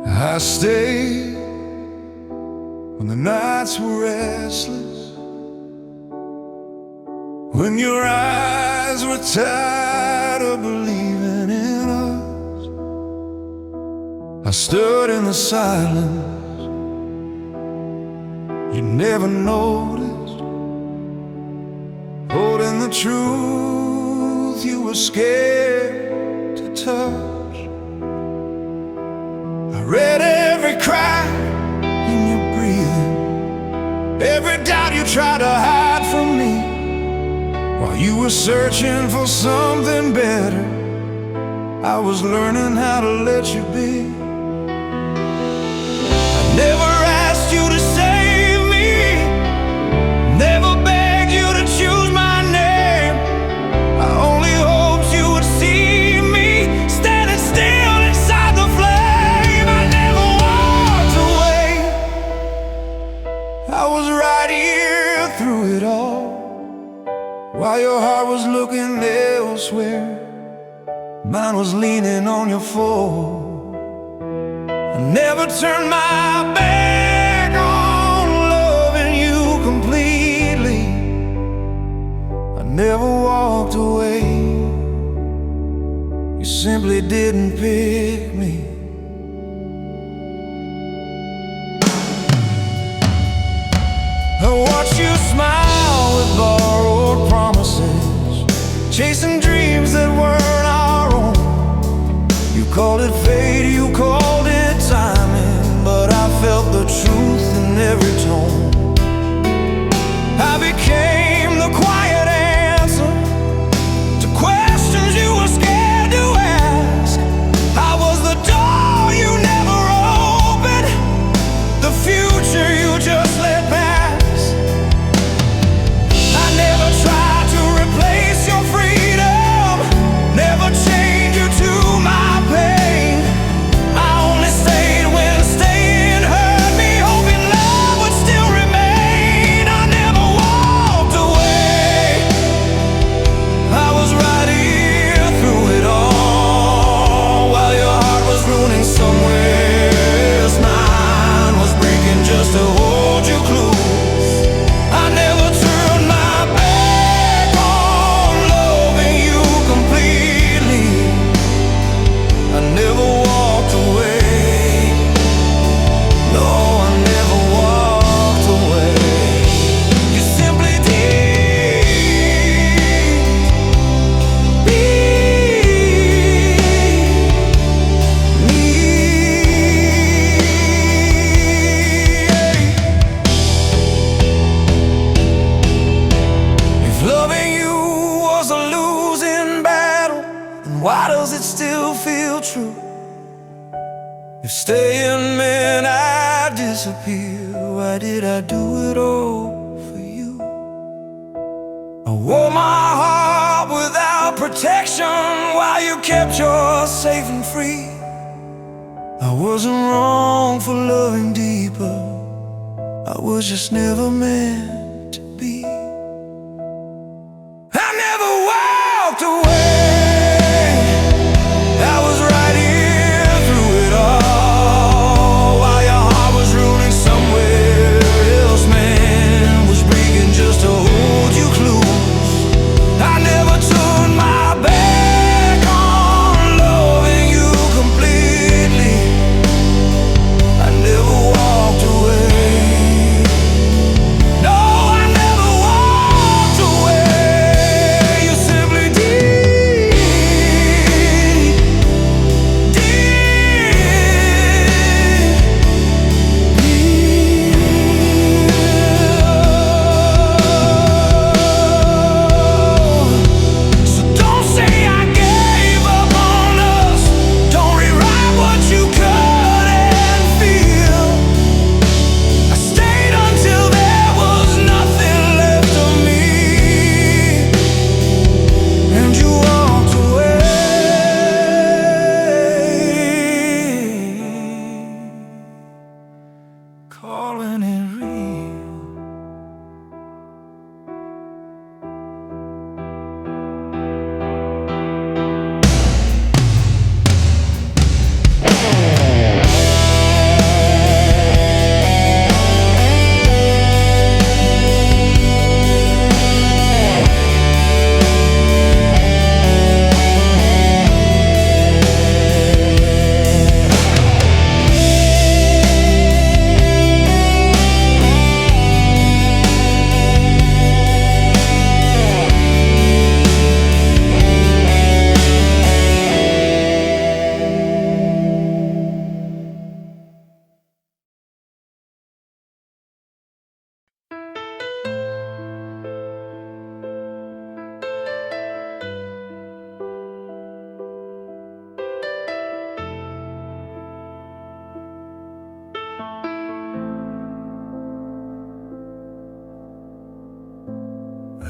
I stayed when the nights were restless, when your eyes were tired of believing in us. I stood in the silence you never noticed, holding the truth you were scared to touch. I read every cry in your breathing, every doubt you tried to hide from me. While you were searching for something better, I was learning how to let you be. I never asked you to save me, never begged you to choose my name. I only hoped you would see me standing still inside the flame. I never walked away, I was right here through it all. While your heart was looking elsewhere, mine was leaning on your fold. I never turned my back on loving you completely. I never walked away, you simply didn't pick me. I watched you smile with borrowed promises, chasing dreams that weren't our own. You called it fate, you called it timing, but I felt the truth in every tone. I became the quiet answer to questions you were scared to ask. I was the door you never opened, the future you just let pass. I never tried to replace your freedom, never chained you to my pain. I only stayed when staying hurt me, hoping love would still remain. I never walked away, I was right here through it all. While your heart was ruining somewhere else, mine was breaking just to hold you close. I never turned my back on loving you completely. I never walked away, no, I never walked away. You simply did If loving you was a losing battle, then why does it still feel true? If staying meant I'd disappear, why did I do it all for you? I wore my heart without protection while you kept yours safe and free. I wasn't wrong for loving deeper, I was just never meant to be. I never walked away, I was right here through it all. While your heart was ruining somewhere else, man was breaking just to hold you close. I never turned my back on loving you completely. I never walked away, no,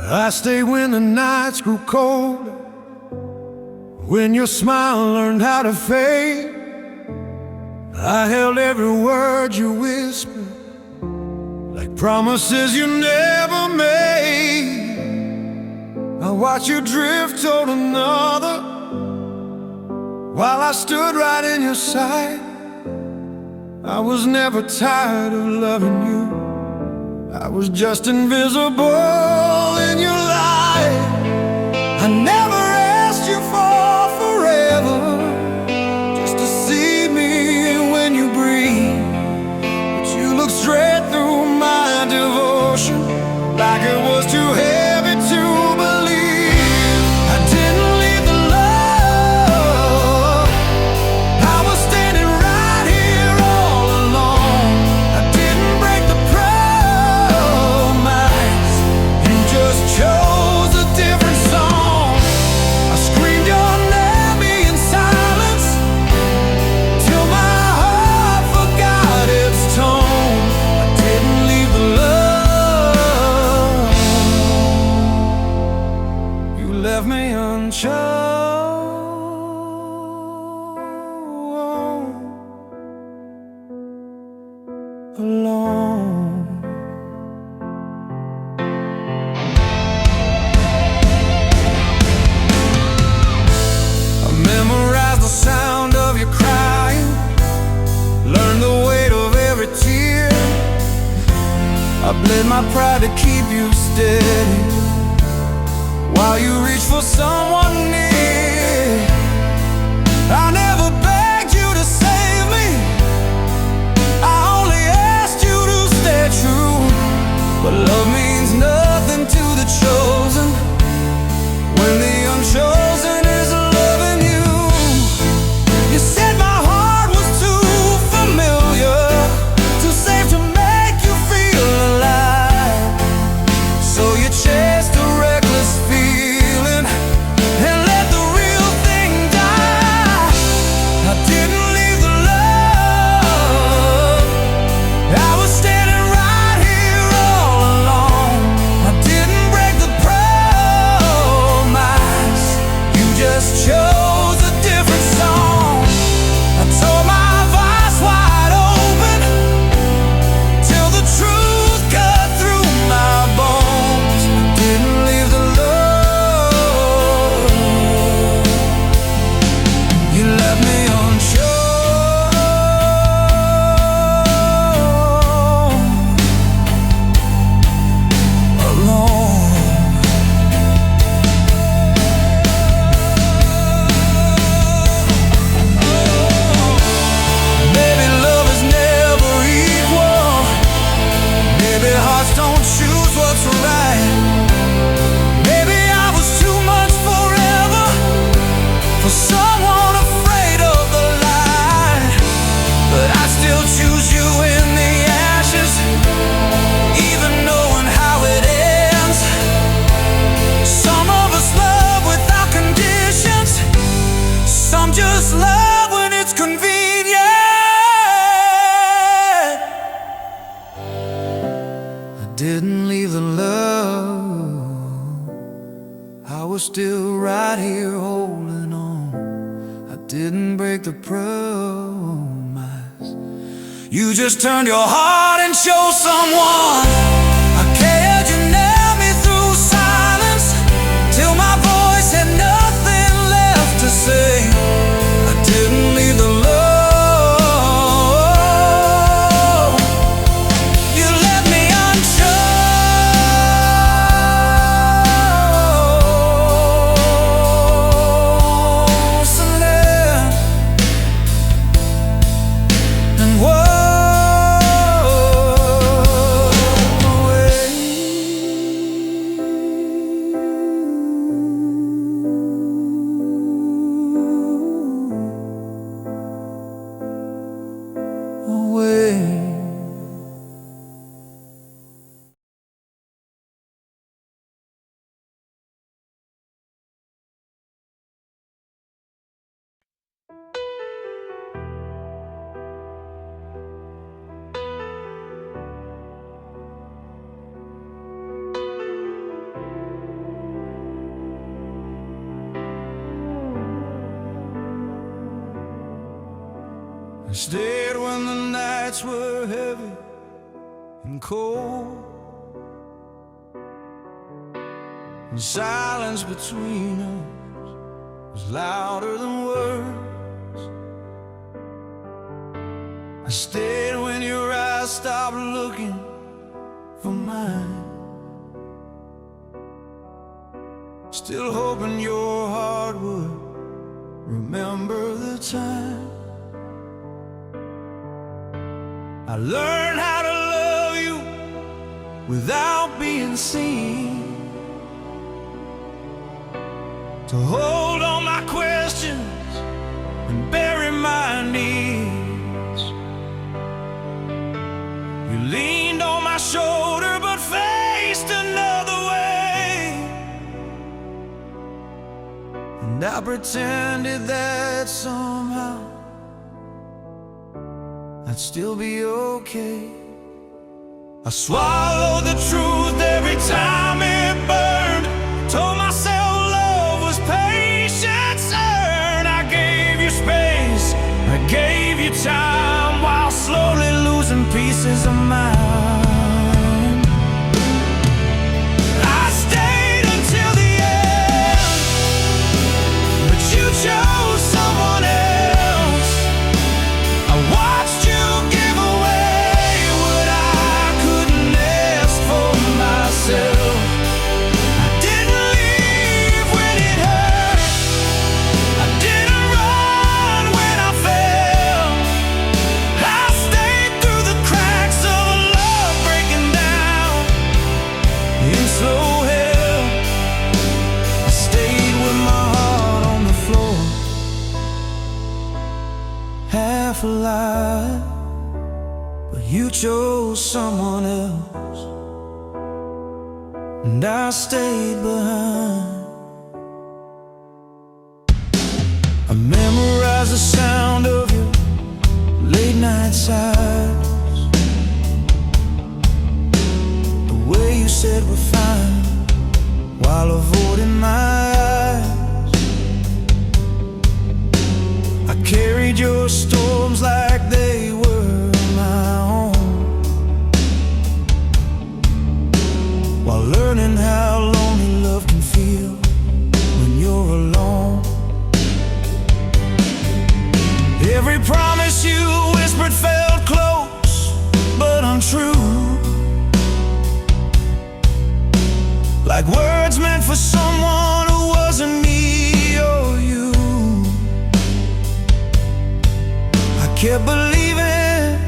I stayed when the nights grew cold, when your smile learned how to fade. I held every word you whispered, like promises you never made. I watched you drift toward another, while I stood right in your sight. I was never tired of loving you, I was just invisible in your light. I never asked you for forever, just to see me when you breathe. But you look straight through my devotion, like it was too heavy to believe. I didn't leave the love, I was standing right here all alone. I didn't break the promise, you just chose a different song. I screamed your name in silence, till my heart forgot its tone. I didn't leave the love, you left me unchosen, alone. I memorized the sound of your crying, learned the weight of every tear. I bled my pride to keep you steady, while you reach for someone near. I never begged you to save me, I only asked you to stay true. But love means nothing to the chosen, when the unchosen is loving you. You said my heart was too familiar, too safe to make you feel alive. So you chased a reckless feeling and let the real thing die. I didn't leave the love, I was standing right here all alone. I didn't break the promise, you just chose a different song. I tore my voice wide open, till the truth cut through my bones. I didn't leave the love, you left me unsure, alone. Maybe love is never equal, maybe hearts don't choose what's right. Maybe I was too much forever, for someone afraid of the light. But I still choose you in the ashes, even knowing how it ends. Some of us love without conditions, some just love when it's convenient. I didn't leave the love, I was still right here holding on. I didn't break the promise, you just turned your heart and chose someone. I cared, you nailed me through silence, till my voice had nothing left to say. I didn't leave the love, you left me unchosen, and away. I stayed when the nights were heavy and cold, and silence between us was louder than words. I stayed when your eyes stopped looking for mine, still hoping your heart would remember the time. I learned how to love you without being seen, to hold on my questions and bury my needs. You leaned on my shoulder but faced another way, and I pretended that somehow I'd still be okay. I swallowed the truth every time it burned, told myself love was patience earned. I gave you space, I gave you time, while slowly losing pieces of mine. I stayed until the end, but you chose someone else. I watched you give away what I couldn't ask for myself. I didn't leave when it hurt, I didn't run when I fell. I stayed through the cracks of a love breaking down in slow hell. I stayed with my heart on the floor, half alive, but you chose someone else, and I stayed behind. I memorized the sound of your late night sighs, the way you said we're fine while avoiding my eyes. I carried your storms like they were my own, while learning how lonely love can feel when you're alone. Every promise you whispered felt close but untrue, like words meant for someone who wasn't me or you. I kept believing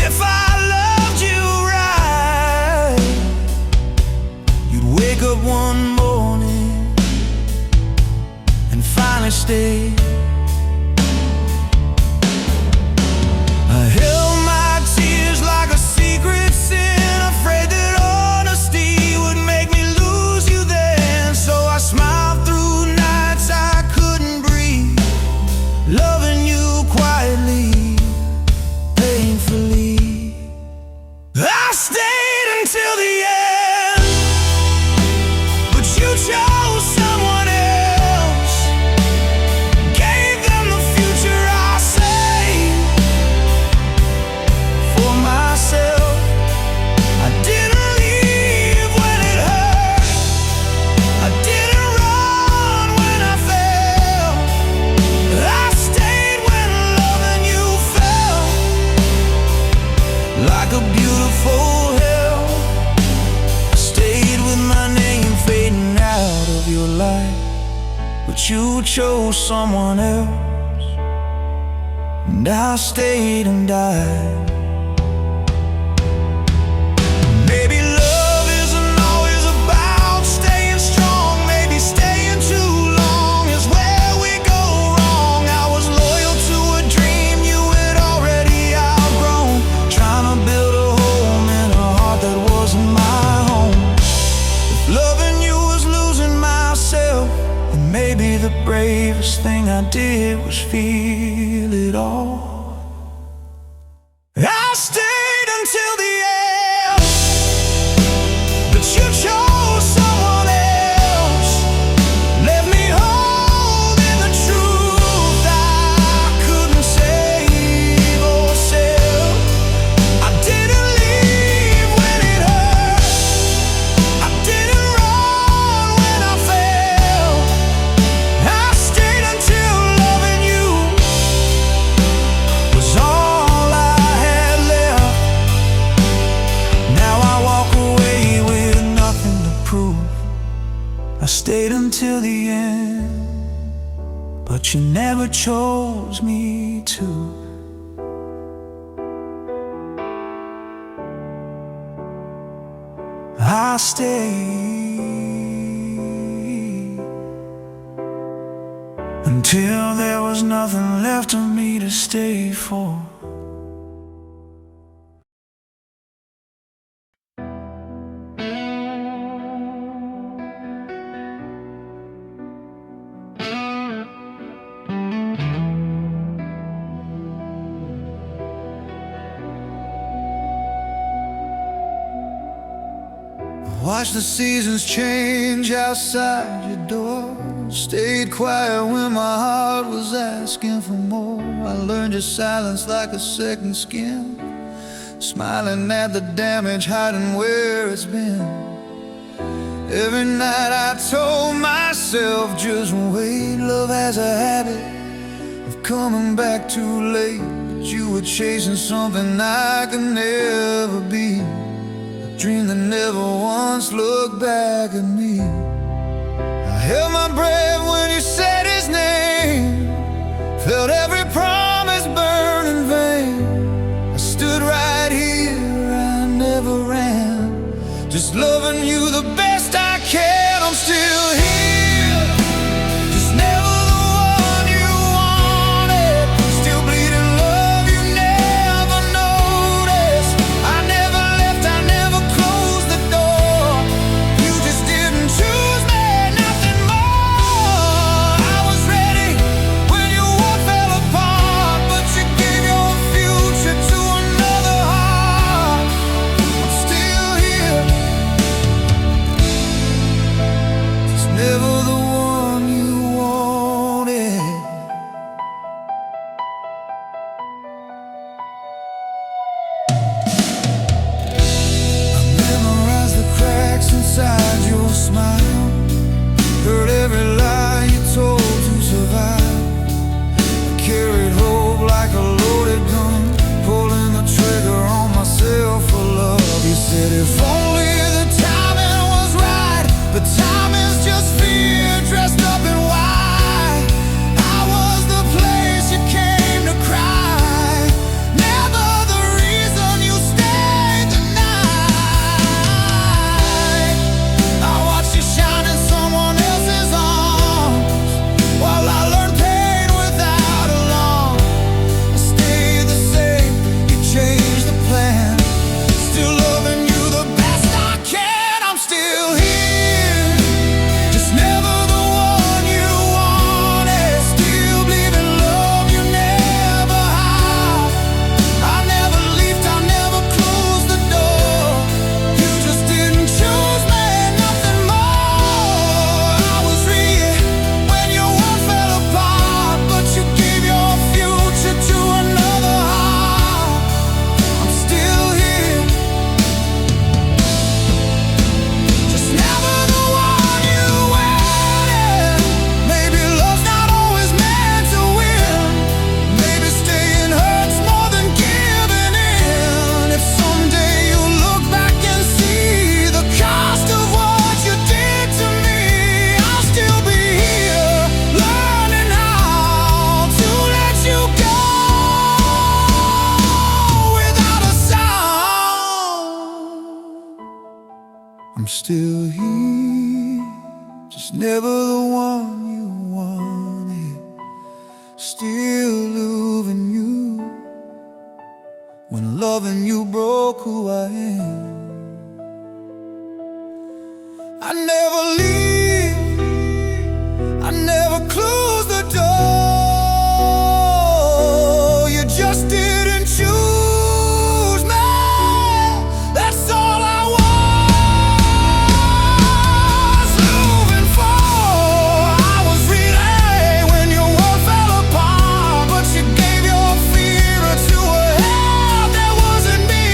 if I loved you right, you'd wake up one morning and finally stay. I held my tears like a secret sin, afraid that honesty would make me lose you then. So I smiled through nights I couldn't breathe, loving you quietly, painfully. I stayed until the end, but you chose someone else. Gave them the future I saved for myself. I didn't leave when it hurt, I didn't run when I fell. I stayed when loving you felt like a beautiful hell. I stayed with my name fading out of your life, but you chose someone else, and I stayed and died. Maybe love isn't always about staying strong, maybe staying too long is where we go wrong. I was loyal to a dream you had already outgrown, trying to build a home in a heart that wasn't my home. If loving you was losing myself, then maybe the bravest thing I did was feel it all. I stayed until the end, but you chose someone else. Left me holding the truth I couldn't say but you never chose me to. I stayed until there was nothing left of me to stay for. Watch the seasons change outside your door. Stayed quiet when my heart was asking for more. I learned your silence like a second skin, smiling at the damage, hiding where it's been. Every night I told myself, just wait. Love has a habit of coming back too late, but you were chasing something I could never be. Dream that never once looked back at me. I held my breath when you said his name, felt every promise burn in vain. I stood right here, I never ran, just loving you the best I can. I'm still here, just never the one you wanted. Still bleeding love you never noticed. I never left, I never closed the door. You just didn't choose me, nothing more. I was ready when your world fell apart, but you gave your future to another heart. I'm still here, just never the one you wanted. I memorized the cracks inside your smile, heard every lie you told to survive. I carried hope like a loaded gun, pulling the trigger on myself for love. You said if only the timing was right, but time is just fear dressed up in white. I was the place you came to cry, never the reason you stayed the night. I watched you shine in someone else's arms, while I learned pain without alarm. I stayed the same, you changed the plan. Still loving you the best I can. I'm still here, just never the one you wanted. Still believing love you never had. I never left, I never closed the door. You just didn't choose me, nothing more. I was real when your world fell apart, but you gave your future to another heart. I'm still here, just never the one you wanted. Maybe love's not always meant to win. Maybe staying hurts more than giving in. If someday you look back and see the cost of what you did to me, I'll still be here, learning how to let you go without a sound. I'm still here, just never the one you wanted. Still loving you when loving you broke who I am. I never leave, I never close the door. You just didn't choose me, that's all I was moving for. I was relay when your world fell apart, but you gave your fear to a hell that wasn't me.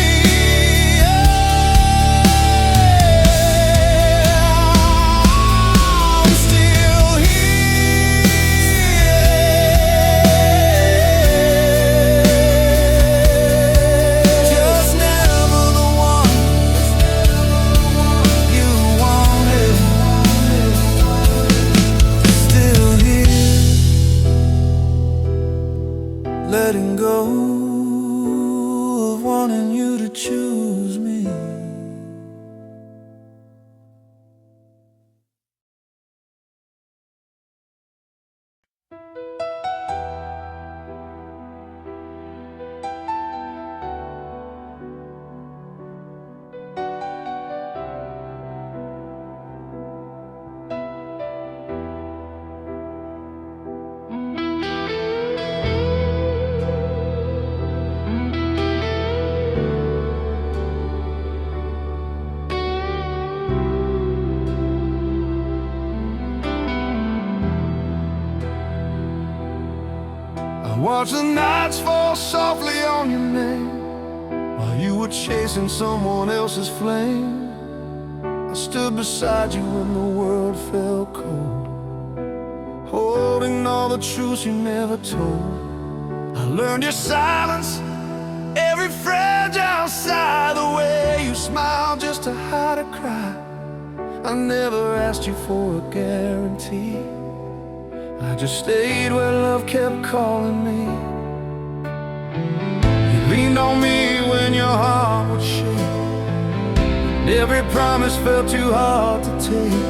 watched the nights fall softly on your name while you were chasing someone else's flame. I stood beside you when the world felt cold, holding all the truths you never told. I learned your silence, every fragile sigh, the way you smiled just to hide a cry. I never asked you for a guarantee, I just stayed where love kept calling me. You leaned on me when your heart would shake, and every promise felt too hard to take.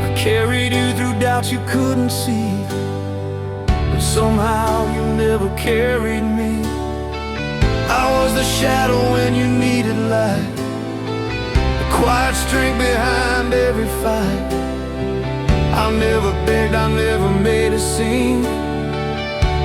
I carried you through doubts you couldn't see, but somehow you never carried me. I was the shadow when you needed light, the quiet strength behind every fight. I never begged, I never made a scene.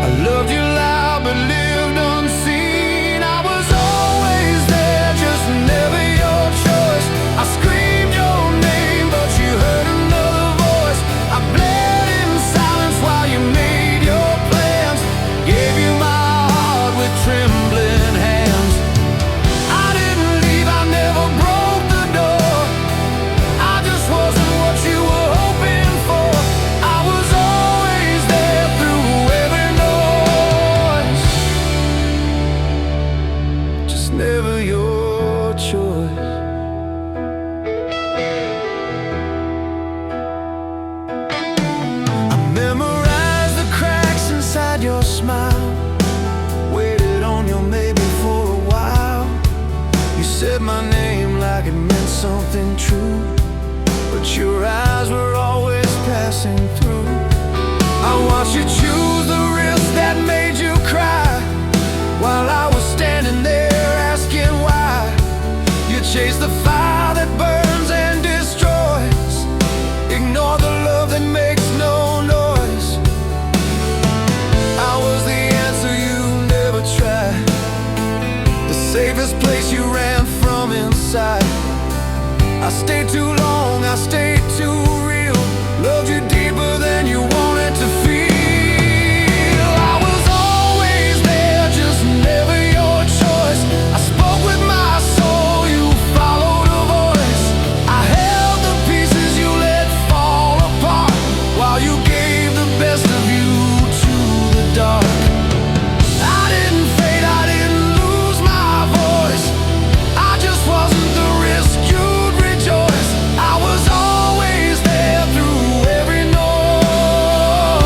I loved you loud but lived unseen. I was always there, just never your choice. I screamed your name but you heard another voice. I bled in silence while you made your plans, gave you my heart with trembling hands. I didn't leave, I never broke the door, I just wasn't what you were hoping for. I was always there through every noise, just never your choice. I memorized the cracks inside your smile, waited on your maybe for a while. You said my name like it meant something true, but your eyes were always passing through. I watched you choose the risk that made you cry, while I was standing there asking why. You chase the fire that burns and destroys, ignore the love that makes no noise. I was the answer you never tried, the safest place you ran from inside. I stayed too long, I stayed too real, loved you deeper than you wanted to feel. I was always there, just never your choice. I spoke with my soul, you followed a voice. I held the pieces you let fall apart, while you gave the best of you to the dark. I didn't fade, I didn't lose my voice, I just wasn't the risk you'd rejoice. I was always there through every noise,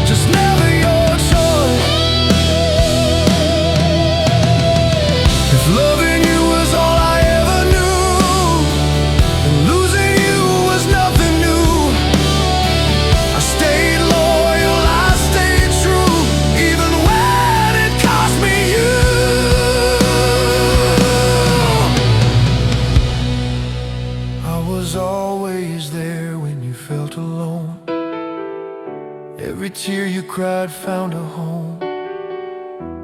just never your choice. If loving you was all I ever knew, then losing you was nothing new. I stayed loyal, I stayed true, even when it cost me you. I was always there when you felt alone, every tear you cried found a home.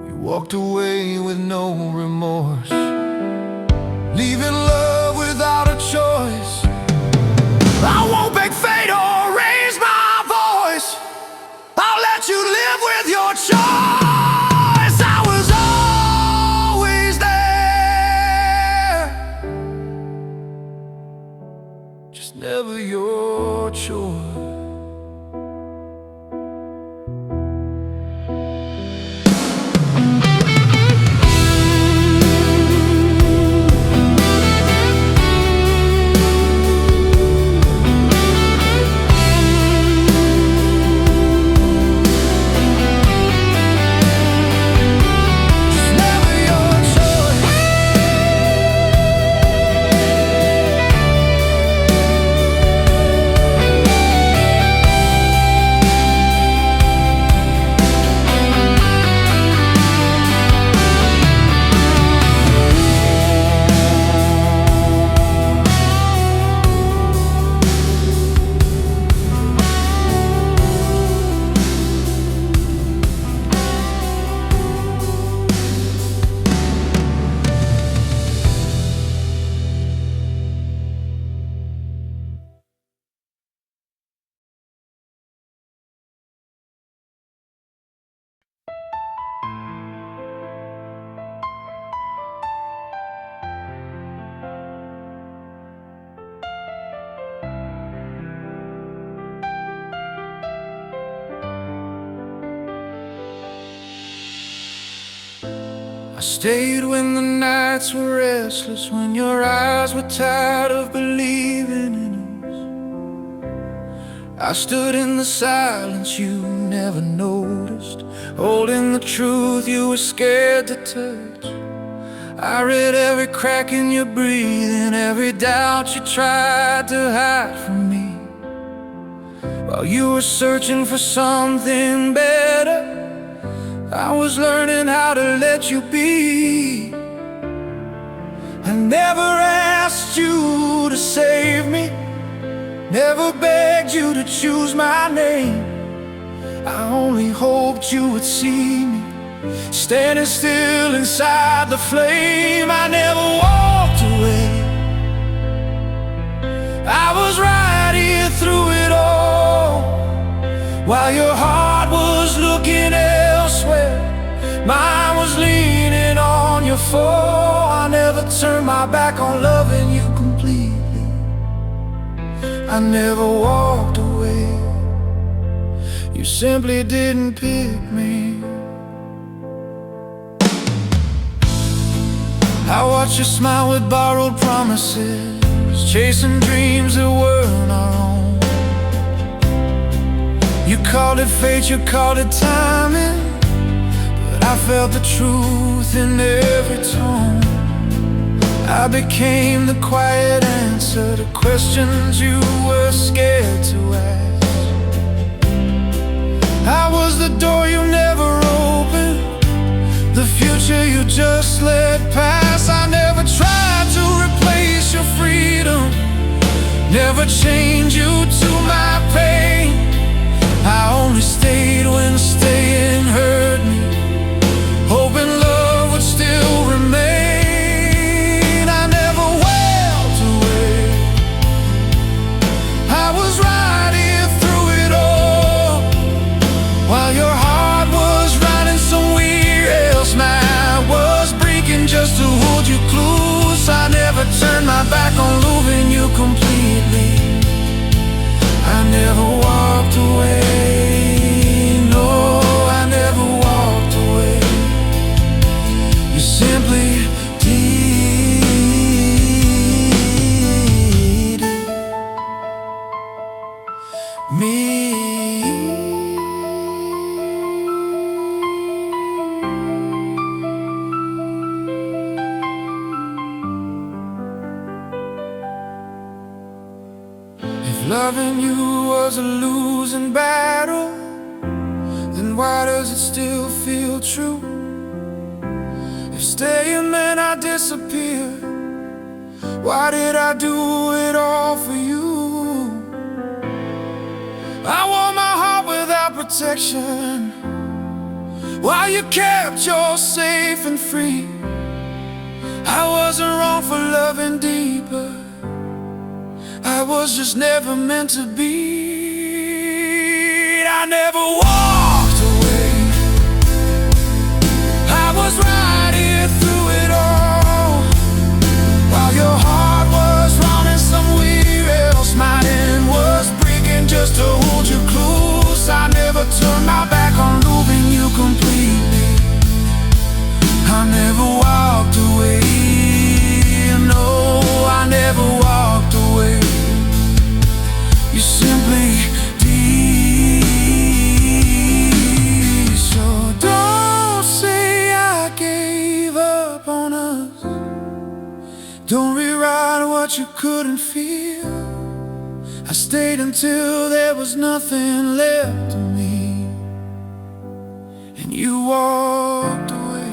You walked away with no remorse, leaving love without a choice. I won't beg fate or raise my voice, I'll let you live with your choice. I was always there, just never your choice. I stayed when the nights were restless, when your eyes were tired of believing in us. I stood in the silence you never noticed, holding the truth you were scared to touch. I read every crack in your breathing, every doubt you tried to hide from me. While you were searching for something better, I was learning how to let you be. I never asked you to save me, never begged you to choose my name. I only hoped you would see me, standing still inside the flame. I never walked away, I was right here through it all. While your heart was looking elsewhere, mine was leaning on your fall. I never turned my back on loving you completely. I never walked away, you simply didn't pick me. I watched you smile with borrowed promises, chasing dreams that weren't our own. You called it fate, you called it timing, but I felt the truth in every tone. I became the quiet answer to questions you were scared to ask. I was the door you never opened, the future you just let pass. I never tried to replace your freedom, never change you to my pain. I only stayed when staying hurt me, hoping love would still remain. I never walked away, I was right here through it all. While your heart was running somewhere else, mine was breaking just to hold you close. I never turned my back on loving you completely. I never walked away, no, I never walked away. You simply needed me. Loving you was a losing battle, then why does it still feel true? If staying meant I disappear, why did I do it all for you? I wore my heart without protection, while you kept yours safe and free. I wasn't wrong for loving deeper, I was just never meant to be. I never walked away, I was right here through it all. While your heart was running somewhere else, mine was breaking just to hold you close. I never turned my back on loving you completely. I never walked away, no, I never walked away. You simply did. So don't say I gave up on us, don't rewrite what you couldn't feel. I stayed until there was nothing left of me, and you walked away,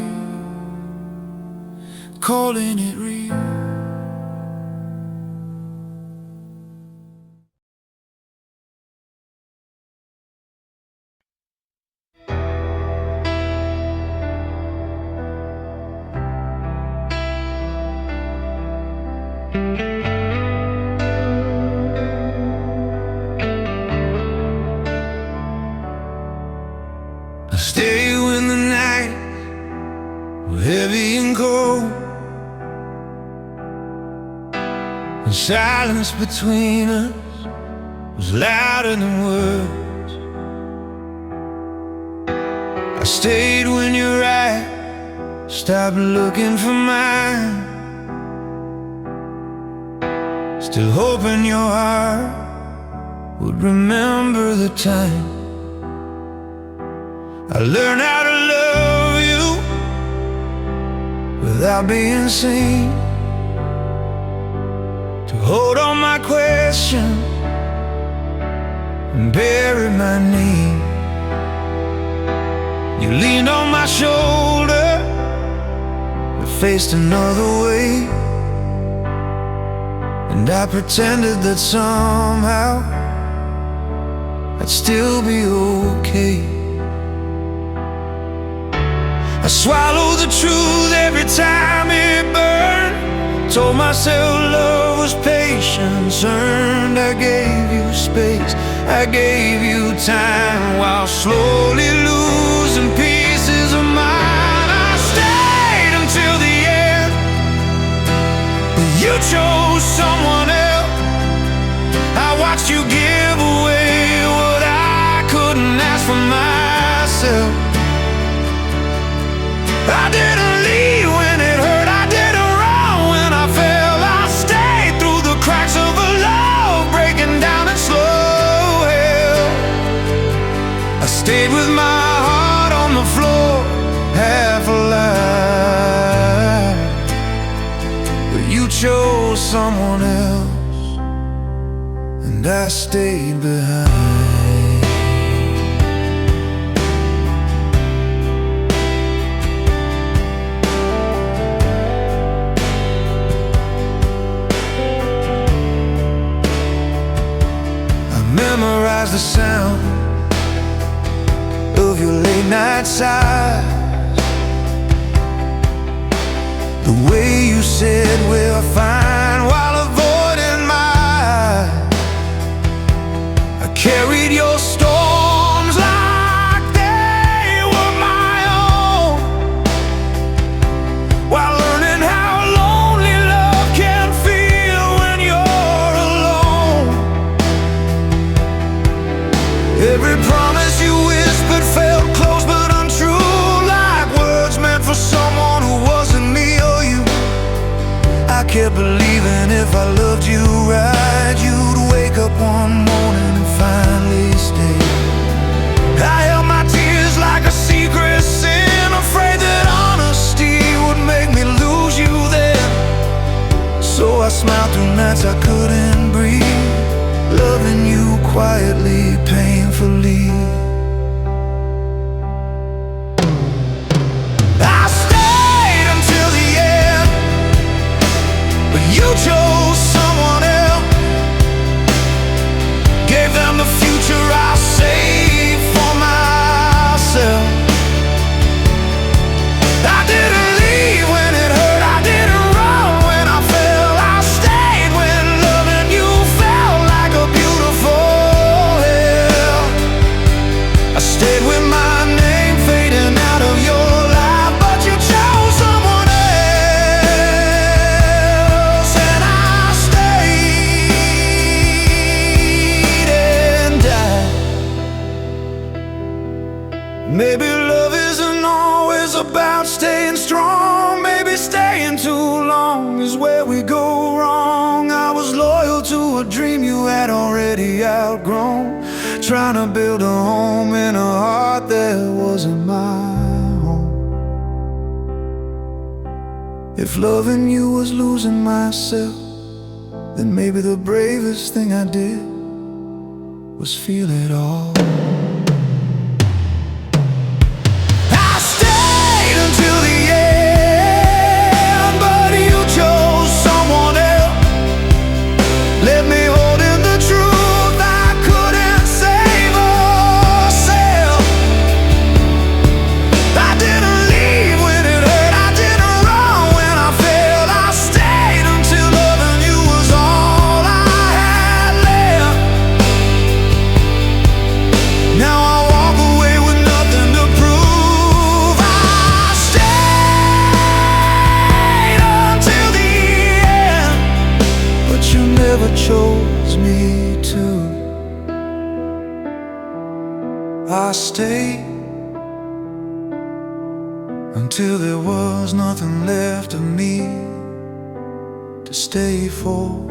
calling it real. I stay when the night was heavy and cold, and silence between us was louder than words. I stayed when you're right, Stop looking for mine. Still hoping your heart would remember the time I learned how to love you without being seen, to hold on my questions and bury my need. You leaned on my shoulder but faced another way, and I pretended that somehow I'd still be okay. I swallowed the truth every time it burned. Told myself love was patience earned. I gave you space, I gave you time, while slowly losing pieces of mine. I stayed until the end, but you chose someone else. I watched you give away what I couldn't ask for myself. I didn't leave when it hurt, I didn't run when I fell. I stayed through the cracks of a love breaking down in slow hell. I stayed with my heart on the floor, half alive, but you chose someone else, and I stayed behind. Memorize the sound of your late night sighs, the way you said we're fine while avoiding my eyes. I carried your storms like they were my own, while learning how lonely love can feel when you're alone. Every promise you whispered felt close but untrue, like words meant for someone who wasn't me or you. I kept believing if I loved you right, you'd wake up one morning and finally stay. I held my tears like a secret sin, afraid that honesty would make me lose you then. So I smiled through nights I couldn't breathe, loving you quietly, painfully. I stayed until the end, but you chose someone else. Gave them the future I saved for myself. I didn't leave when it hurt, I didn't run when I fell. I stayed when loving you felt like a beautiful hell. I stayed with my name fading out of your life, but you chose someone else, and I stayed and died. Maybe love isn't always about staying strong. Maybe staying too long is where we go wrong. I was loyal to a dream you had already outgrown, trying to build a home in a heart that wasn't my home. If loving you was losing myself, then maybe the bravest thing I did was feel it all. I stayed until the end, but you chose someone else. Let me hold in the truth I couldn't save or sell. I didn't leave when it hurt, I didn't run when I failed. I stayed until loving you was all I had left. Now I walk away with nothing to prove. I stayed until the end, but you never chose me to. I stayed until there was nothing left of me to stay for.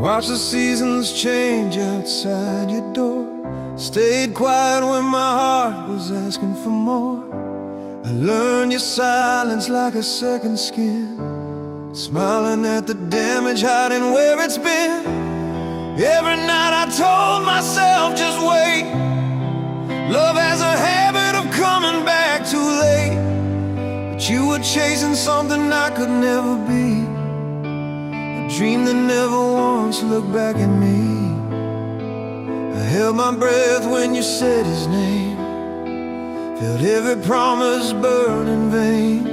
Watch the seasons change outside your door. Stayed quiet when my heart was asking for more. I learned your silence like a second skin, smiling at the damage, hiding where it's been. Every night I told myself, just wait. Love has a habit of coming back too late. But you were chasing something I could never be, a dream that never once looked back at me. I held my breath when you said his name, felt every promise burn in vain.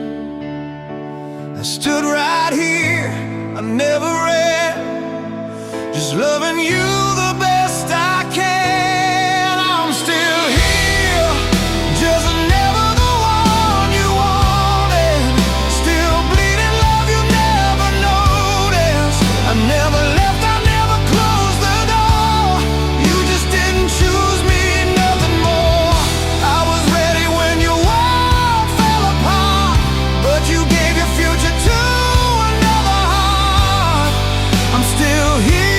I stood right here, I never ran, just loving you the best I can. I'm still here, just never the one you wanted. Still bleeding love you never noticed. I never left, I never closed the door. You just didn't choose me, nothing more. I was ready when your world fell apart, but you gave your future to another heart. I'm still here,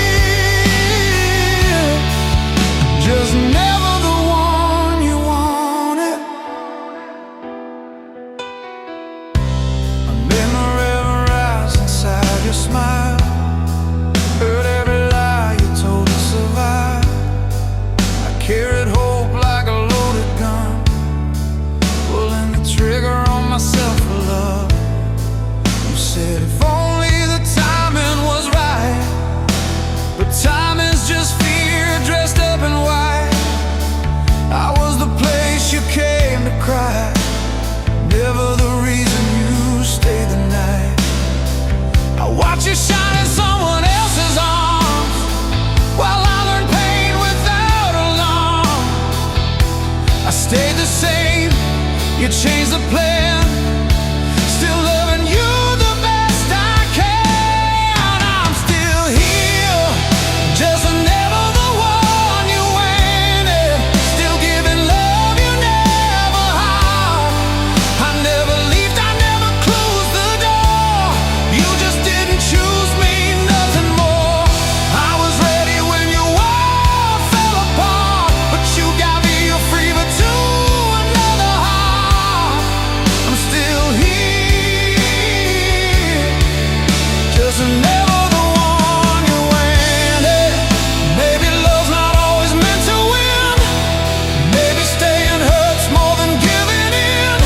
just never the one you wanted. A memory of a rise inside your smile, heard every lie you told to survive. I carried hope like a loaded gun, pulling the trigger on myself for love. You said if only the timing was right, but time is just fear dressed up in white. I was the place you came to cry, never the reason you stayed the night. I watch you shine in someone else's arms, while I learned pain without alarm. I stayed the same, you changed the plan, still loving you the best I can. I'm still here, just never the one you wanted. Still giving love you never had. I never left, I never closed the door. You just didn't choose me, nothing more. I was ready when your world fell apart, but you got me free, but to another heart. I'm still here, just never the one you wanted. Maybe love's not always meant to win. Maybe staying hurts more than giving in.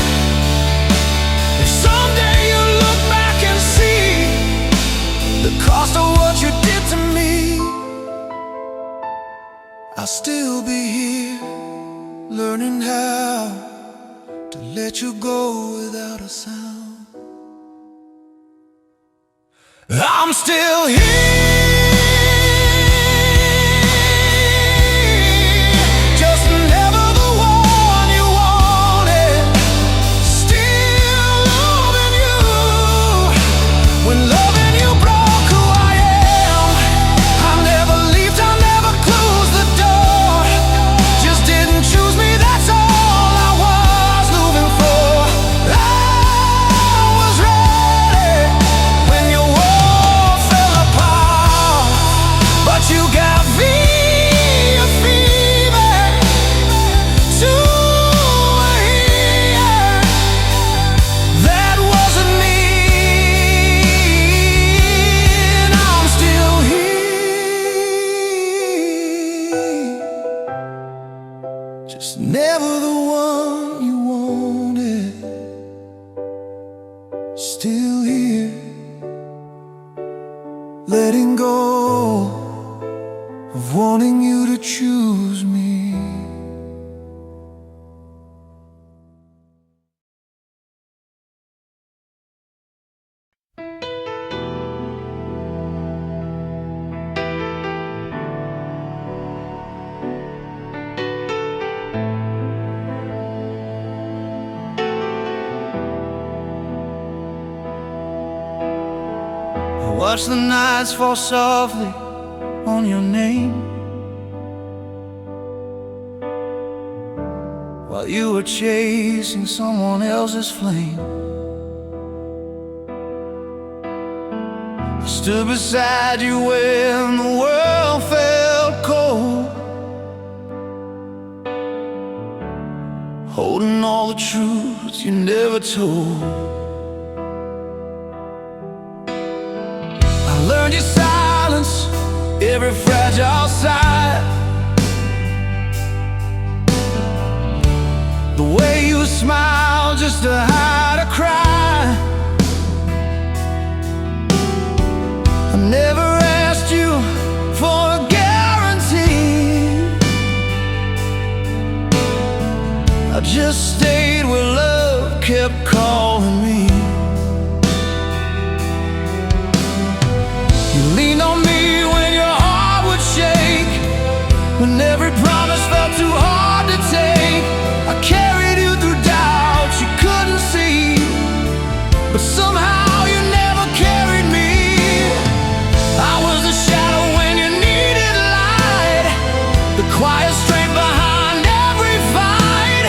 If someday you look back and see the cost of what you did to me, I'll still be here, learning how to let you go without a sound. I'm still here, just never the one you wanted. Still loving you when loving you broke who I am. I never left, I never closed the door. Just didn't choose me, that's all I was moving for. I was ready when your world fell apart, but you got me a fever to hear. That wasn't me, and I'm still here, just never the one you wanted. Still here, letting go of wanting you to choose me. Watch the nights fall softly on your name, while you were chasing someone else's flame. I stood beside you when the world felt cold, holding all the truths you never told. Learned your silence, every fragile side, the way you smile just to hide a cry. I never asked you for a guarantee, I just stayed where love kept calling me. You leaned on me when your heart would shake, when every promise felt too hard to take. I carried you through doubts you couldn't see, but somehow you never carried me. I was the shadow when you needed light, the quiet strength behind every fight.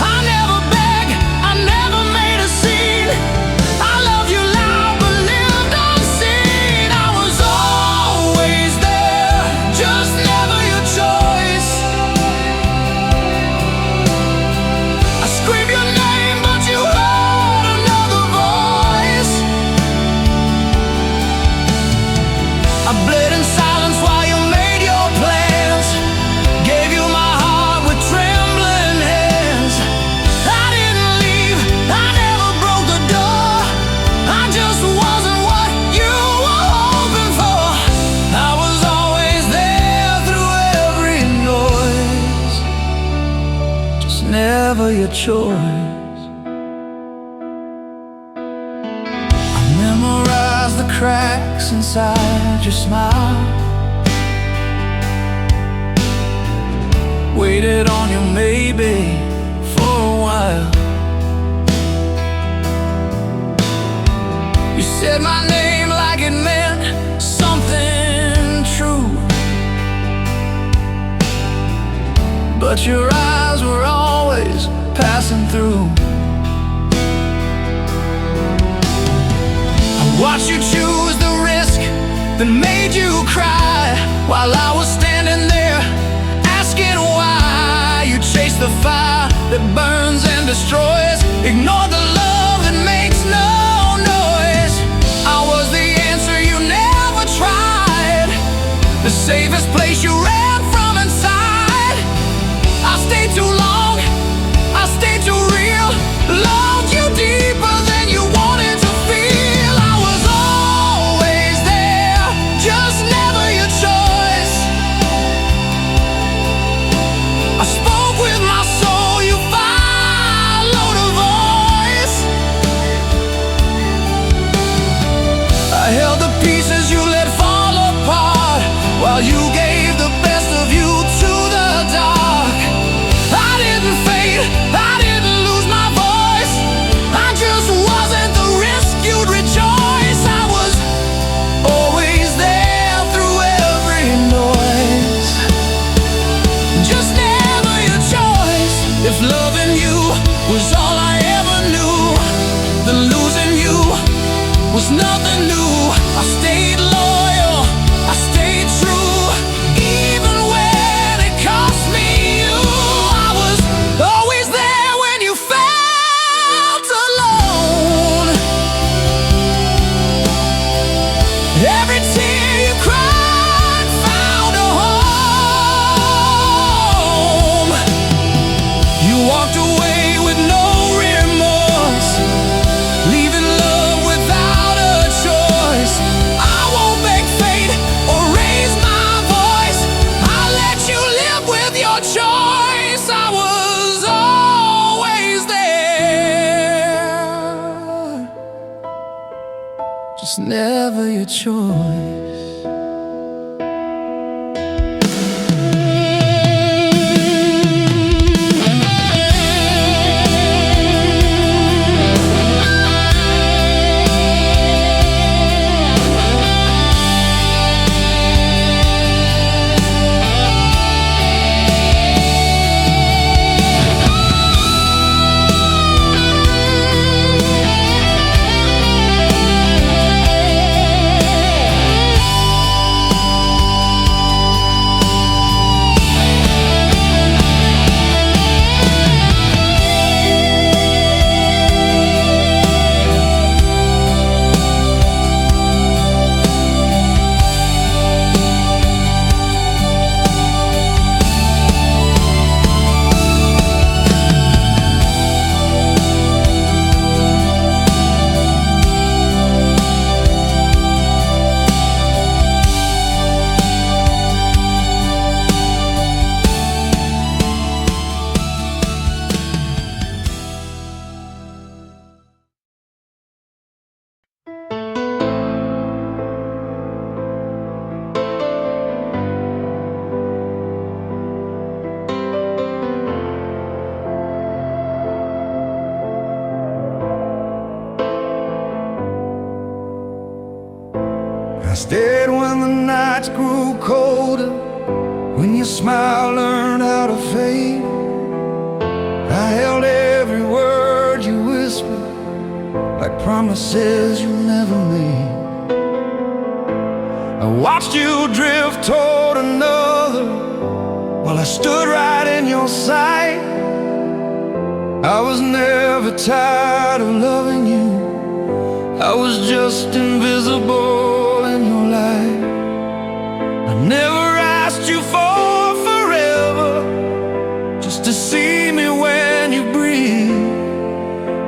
I never begged, I never made a scene, I loved you loud but lived unseen. I was always there, just never your choice. I screamed your name but you heard another voice. I bled in silence while you made your plans, gave you my heart with trembling hands. I didn't leave, I never broke the door, I just wasn't what you were hoping for. I was always there through every noise, just never your choice. I memorized the cracks inside your smile, waited on you maybe for a while. You said my name like it meant something true, but your eyes were always passing through. I watched you choose the risk that made you cry, while I was standing there asking why. You chased the fire that burns and destroys, ignore the love that makes no noise. I was the answer you never tried, the safest place you ran from inside. I stayed too long, I stayed too real, loved you deeper than you wanted to feel. I was always there, just never your choice. I spoke with my soul, you followed a voice. I held the pieces you let fall apart, while you gave the best of you to the dark. I didn't fade, I didn't lose my voice, I just wasn't the risk you'd rejoice. I was always there through every noise, just never your choice. If loving you was all I ever knew, then losing you was nothing new. I stayed loyal, I stayed true, even when it cost me you. I was always there when you felt alone. Every tear you cried found a home. You walked away with no remorse, leaving love without a choice. I won't just never your choice. I stayed when the nights grew colder, when your smile learned how to fade. I held every word you whispered, like promises you never made. I watched you drift toward another, while I stood right in your sight. I was never tired of loving you, I was just invisible in your light. I never asked you for forever, just to see me when you breathe.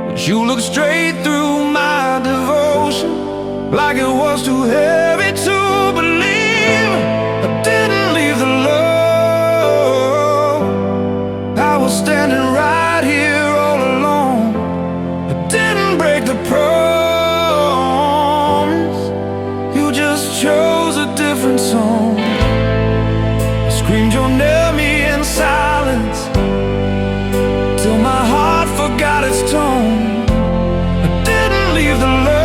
But you looked straight through my devotion, like it was too heavy to believe. I didn't leave the love, I was standing right here all alone. I didn't break the promise, chose a different song. I screamed your name in silence, till my heart forgot its tone. I didn't leave the love,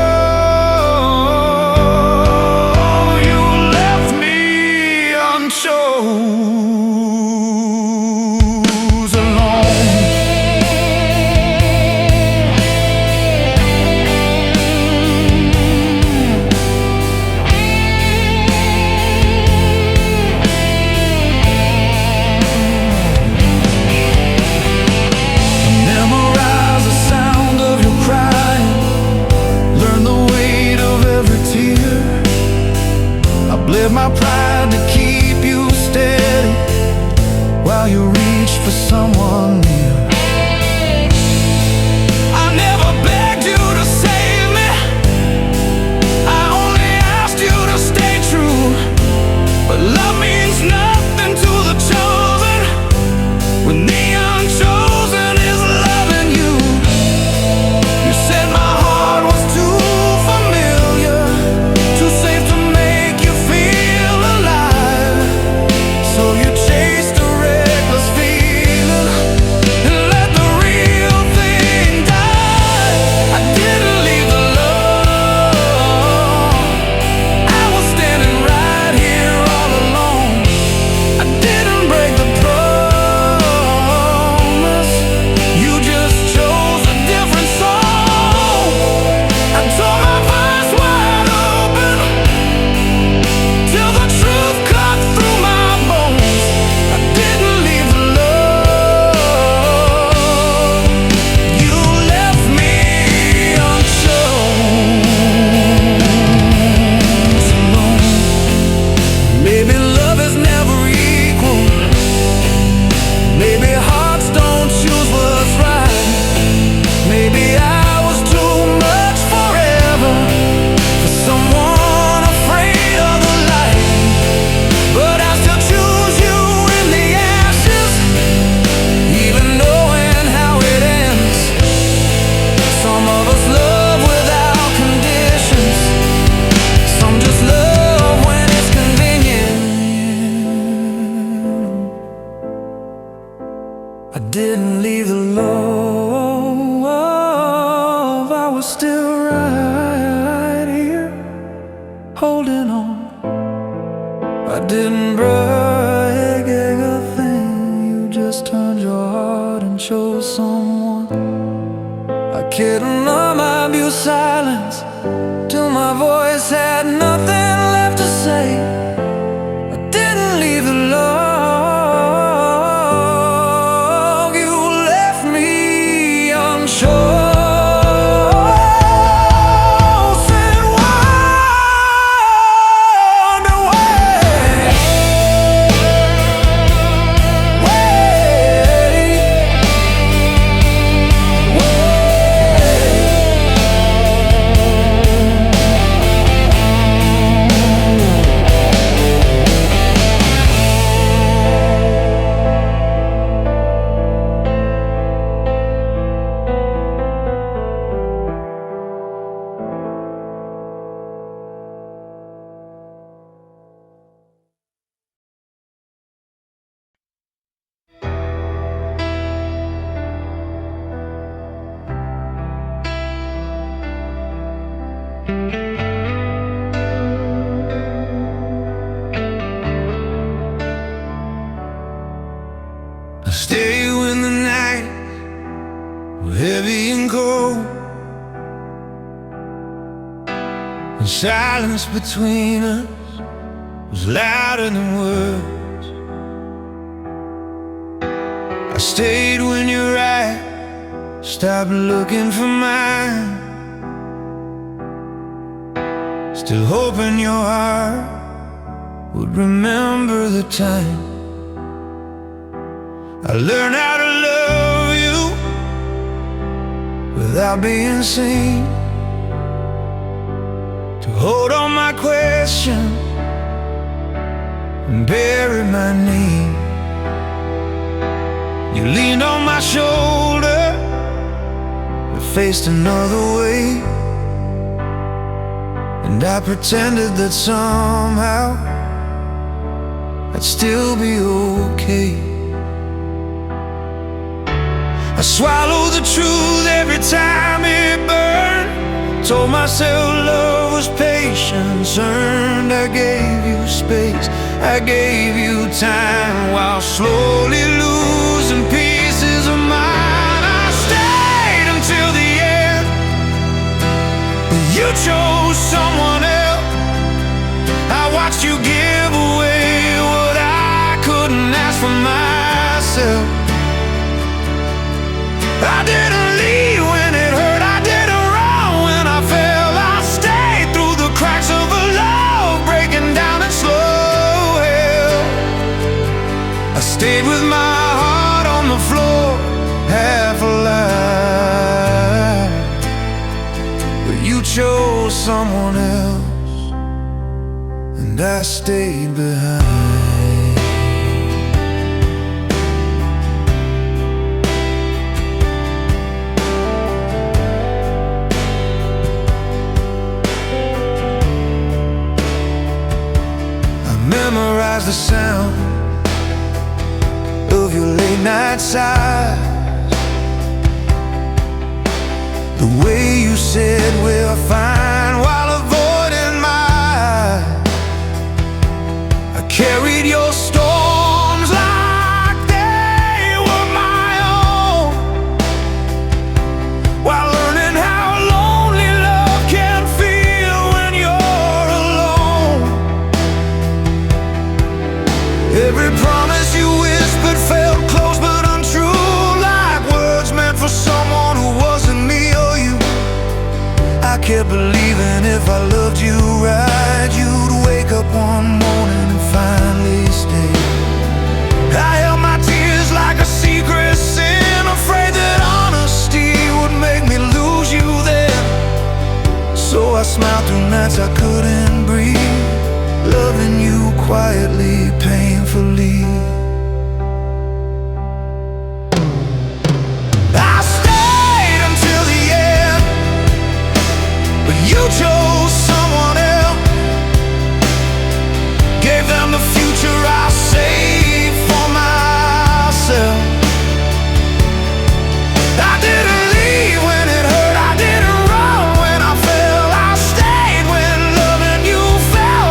holding on. I didn't brag a thing. You just turned your heart and chose someone. I couldn't numb my abuse silence till my voice had nothing left to say. I didn't leave the love. You left me unsure. I stay when the night was heavy and cold, and silence between us was louder than words. I stayed when your eyes stopped looking for mine, still hoping your heart would remember the time I learned how to love you without being seen, to hold on my questions and bury my need. You leaned on my shoulder but faced another way, and I pretended that somehow I'd still be okay. I swallowed the truth every time it burned, told myself love was patience earned. I gave you space, I gave you time, while slowly losing pieces of mine. I stayed until the end, but you chose someone else. I watched you give away what I couldn't ask for myself. I didn't leave when it hurt, I didn't run when I fell. I stayed through the cracks of a love breaking down in slow hell. I stayed with my heart on the floor, half alive, but you chose someone else, and I stayed behind. Memorize the sound of your late night sighs, the way you said we're fine while avoiding my eyes. I carried your storms like they were my own, while learning how lonely love can feel when you're alone. Every promise you whispered felt close but untrue, like words meant for someone who wasn't me or you. I kept believing if I loved you right, you'd wake up one morning and finally stay. I held my tears like a secret sin, afraid that honesty would make me lose you then. So I smiled through nights I couldn't breathe, loving you quietly, painfully. I stayed until the end, but you chose someone else. Gave them the future I saved for myself. I didn't leave when it hurt, I didn't run when I fell. I stayed when loving you felt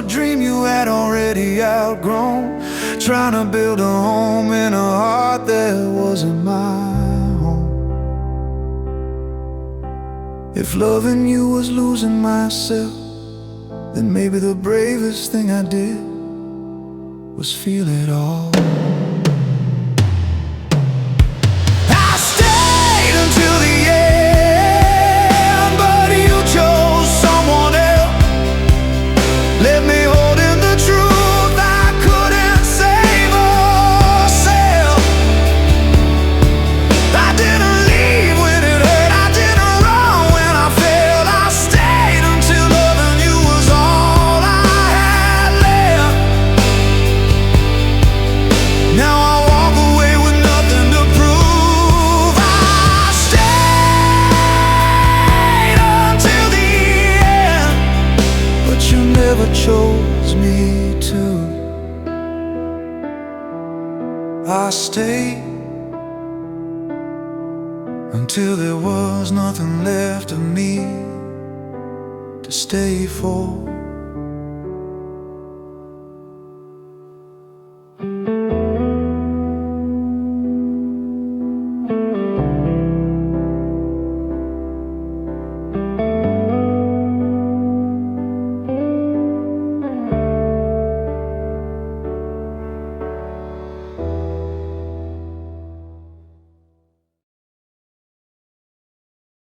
a dream you had already outgrown, trying to build a home in a heart that wasn't my home. If loving you was losing myself, then maybe the bravest thing I did was feel it all. I stayed until the end, but you chose someone else. Let me hold in the truth I couldn't save myself. I didn't leave when it hurt, I didn't run when I failed. I stayed until loving you was all I had left. Now I walk away with nothing to prove. I stayed until the end, but you never chose me to. I stayed until there was nothing left of me to stay for.